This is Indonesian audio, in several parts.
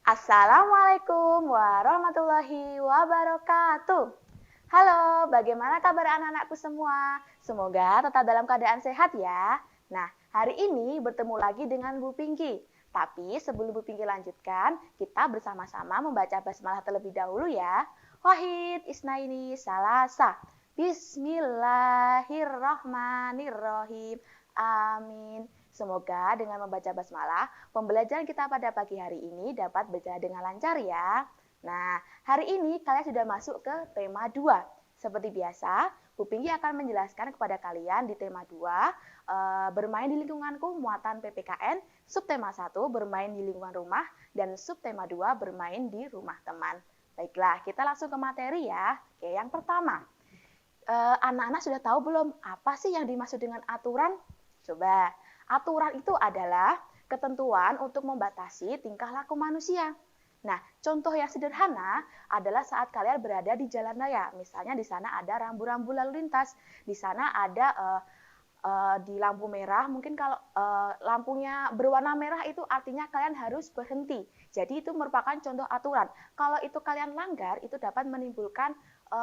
Assalamualaikum warahmatullahi wabarakatuh. Halo, bagaimana kabar anak-anakku semua? Semoga tetap dalam keadaan sehat ya. Nah, hari ini bertemu lagi dengan Bu Pinky. Tapi sebelum Bu Pinky lanjutkan, kita bersama-sama membaca basmalah terlebih dahulu ya. Wahid isnaini salasa. Bismillahirrahmanirrahim. Amin. Semoga dengan membaca basmalah, pembelajaran kita pada pagi hari ini dapat berjalan dengan lancar ya. Nah, hari ini kalian sudah masuk ke tema 2. Seperti biasa, Bu Pinky akan menjelaskan kepada kalian di tema 2, bermain di lingkunganku muatan PPKN, subtema 1 bermain di lingkungan rumah, dan subtema 2 bermain di rumah teman. Baiklah, kita langsung ke materi ya. Oke, yang pertama, anak-anak sudah tahu belum apa sih yang dimaksud dengan aturan? Coba, aturan itu adalah ketentuan untuk membatasi tingkah laku manusia. Nah, contoh yang sederhana adalah saat kalian berada di jalan raya. Misalnya di sana ada rambu-rambu lalu lintas, di sana ada di lampu merah, mungkin kalau lampunya berwarna merah itu artinya kalian harus berhenti. Jadi itu merupakan contoh aturan. Kalau itu kalian langgar, itu dapat menimbulkan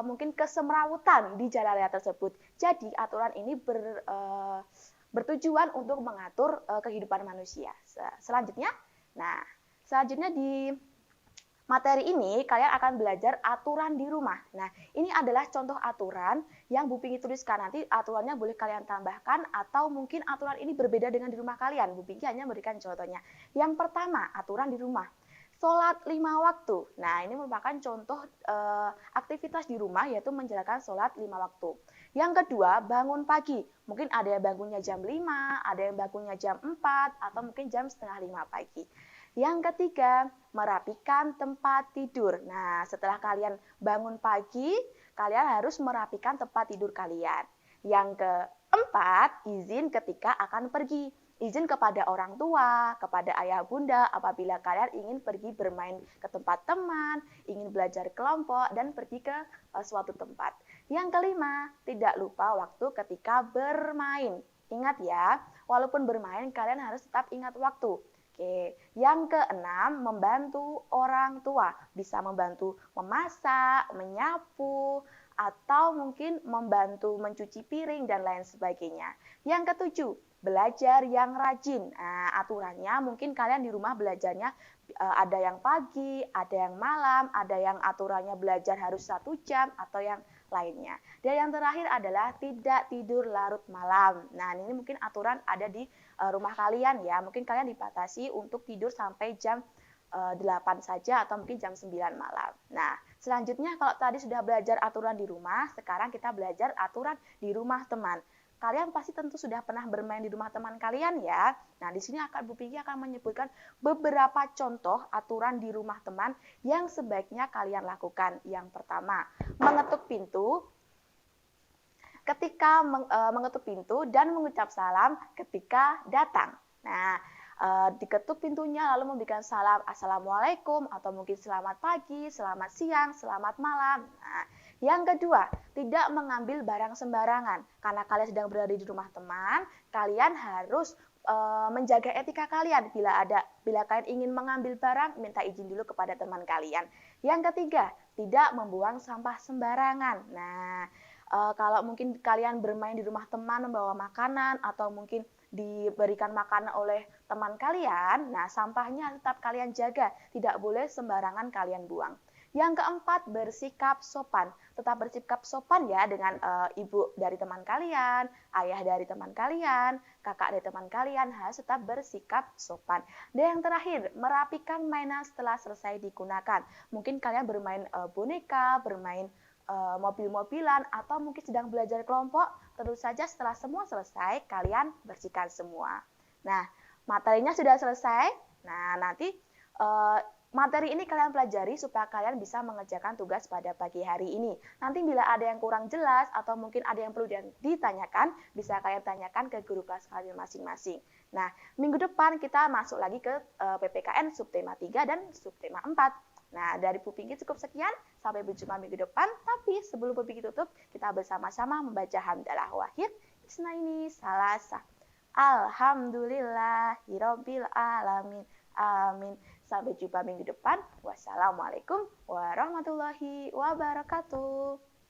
mungkin kesemrawutan di jalan raya tersebut. Jadi aturan ini bertujuan untuk mengatur kehidupan manusia. Selanjutnya di materi ini kalian akan belajar aturan di rumah. Nah, ini adalah contoh aturan yang Bu Pinky tuliskan. Nanti aturannya boleh kalian tambahkan atau mungkin aturan ini berbeda dengan di rumah kalian. Bu Pinky hanya memberikan contohnya. Yang pertama, aturan di rumah. Sholat 5 waktu. Nah, ini merupakan contoh aktivitas di rumah, yaitu menjalankan sholat 5 waktu. Yang kedua, bangun pagi. Mungkin ada yang bangunnya jam 5, ada yang bangunnya jam 4, atau mungkin jam setengah 5 pagi. Yang ketiga, merapikan tempat tidur. Nah, setelah kalian bangun pagi, kalian harus merapikan tempat tidur kalian. Yang keempat, izin ketika akan pergi. Izin kepada orang tua, kepada ayah bunda apabila kalian ingin pergi bermain ke tempat teman, ingin belajar kelompok, dan pergi ke suatu tempat. Yang kelima, tidak lupa waktu ketika bermain. Ingat ya, walaupun bermain kalian harus tetap ingat waktu. Oke, yang keenam, membantu orang tua. Bisa membantu memasak, menyapu, atau mungkin membantu mencuci piring dan lain sebagainya. Yang ketujuh, belajar yang rajin. Nah, aturannya mungkin kalian di rumah belajarnya ada yang pagi, ada yang malam, ada yang aturannya belajar harus 1 jam atau yang lainnya. Dan yang terakhir adalah tidak tidur larut malam. Nah, ini mungkin aturan ada di rumah kalian ya. Mungkin kalian dibatasi untuk tidur sampai jam 8 saja atau mungkin jam 9 malam. Nah, selanjutnya kalau tadi sudah belajar aturan di rumah, sekarang kita belajar aturan di rumah teman. Kalian pasti tentu sudah pernah bermain di rumah teman kalian ya. Nah, di sini Bu Pinky akan menyebutkan beberapa contoh aturan di rumah teman yang sebaiknya kalian lakukan. Yang pertama, mengetuk pintu ketika mengetuk pintu dan mengucap salam ketika datang. Nah, diketuk pintunya lalu memberikan salam assalamualaikum atau mungkin selamat pagi, selamat siang, selamat malam. Nah, yang kedua, tidak mengambil barang sembarangan. Karena kalian sedang berada di rumah teman, kalian harus menjaga etika kalian. Bila kalian ingin mengambil barang, minta izin dulu kepada teman kalian. Yang ketiga, tidak membuang sampah sembarangan. Nah, kalau mungkin kalian bermain di rumah teman membawa makanan atau mungkin diberikan makanan oleh teman kalian, nah sampahnya tetap kalian jaga, tidak boleh sembarangan kalian buang. Yang keempat, bersikap sopan. Tetap bersikap sopan ya dengan ibu dari teman kalian, ayah dari teman kalian, kakak dari teman kalian, harus tetap bersikap sopan. Dan yang terakhir, merapikan mainan setelah selesai digunakan. Mungkin kalian bermain boneka, bermain mobil-mobilan, atau mungkin sedang belajar kelompok, tentu saja setelah semua selesai, kalian bersihkan semua. Nah, materinya sudah selesai. Nah, nanti materi ini kalian pelajari supaya kalian bisa mengerjakan tugas pada pagi hari ini. Nanti bila ada yang kurang jelas atau mungkin ada yang perlu ditanyakan, bisa kalian tanyakan ke guru kelas kalian masing-masing. Nah, minggu depan kita masuk lagi ke PPKN subtema 3 dan subtema 4. Nah, dari Bu Pinky cukup sekian. Sampai berjumpa minggu depan. Tapi sebelum Bu Pinky tutup, kita bersama-sama membaca hamdalah wahid isnaini salasa. Alhamdulillahirabbil alamin. Amin. Sampai jumpa minggu depan. Wassalamualaikum warahmatullahi wabarakatuh.